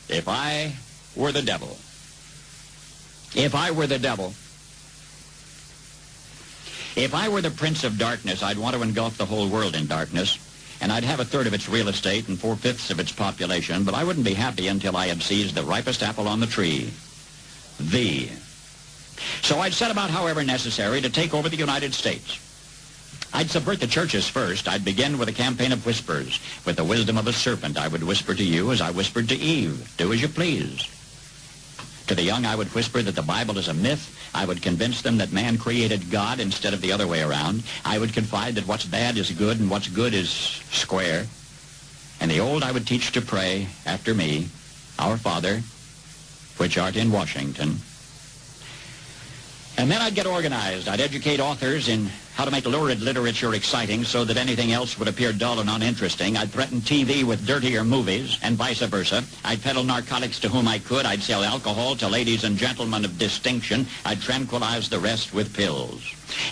If I were the devil. If I were the devil. If I were the prince of darkness, I'd want to engulf the whole world in darkness, and I'd have a third of its real estate and 4/5 of its population, but I wouldn't be happy until I had seized the ripest apple on the tree. Thee. So I'd set about, however necessary, to take over the United States. I'd subvert the churches first. I'd begin with a campaign of whispers. With the wisdom of a serpent, I would whisper to you as I whispered to Eve, do as you please. To the young, I would whisper that the Bible is a myth. I would convince them that man created God instead of the other way around. I would confide that what's bad is good and what's good is square. And the old I would teach to pray after me, Our Father, which art in Washington. And then I'd get organized. I'd educate authors in how to make lurid literature exciting so that anything else would appear dull and uninteresting. I'd threaten TV with dirtier movies and vice versa. I'd peddle narcotics to whom I could. I'd sell alcohol to ladies and gentlemen of distinction. I'd tranquilize the rest with pills.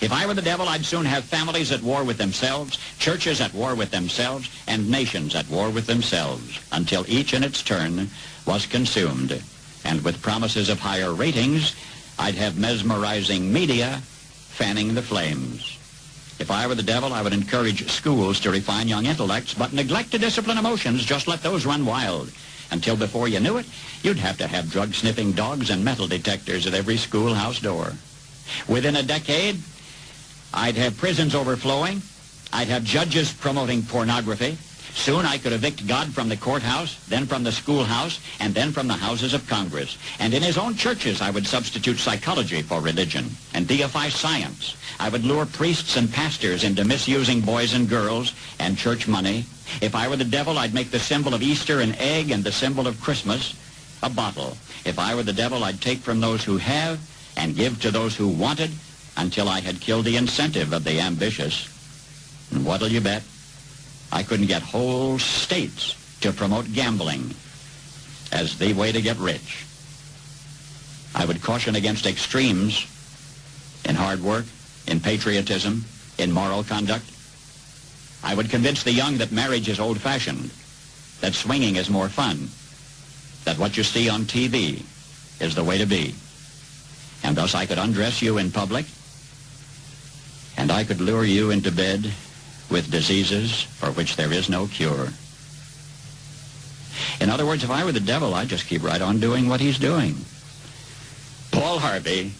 If I were the devil, I'd soon have families at war with themselves, churches at war with themselves, and nations at war with themselves, until each in its turn was consumed. And with promises of higher ratings, I'd have mesmerizing media fanning the flames. If I were the devil, I would encourage schools to refine young intellects, but neglect to discipline emotions. Just let those run wild. Until before you knew it, you'd have to have drug-sniffing dogs and metal detectors at every schoolhouse door. Within a decade, I'd have prisons overflowing. I'd have judges promoting pornography. Soon I could evict God from the courthouse, then from the schoolhouse, and then from the houses of Congress. And in his own churches, I would substitute psychology for religion and deify science. I would lure priests and pastors into misusing boys and girls and church money. If I were the devil, I'd make the symbol of Easter an egg and the symbol of Christmas a bottle. If I were the devil, I'd take from those who have and give to those who wanted until I had killed the incentive of the ambitious. And what'll you bet? I couldn't get whole states to promote gambling as the way to get rich. I would caution against extremes in hard work, in patriotism, in moral conduct. I would convince the young that marriage is old-fashioned, that swinging is more fun, that what you see on TV is the way to be. And thus I could undress you in public, and I could lure you into bed with diseases for which there is no cure. In other words, if I were the devil, I'd just keep right on doing what he's doing. Paul Harvey,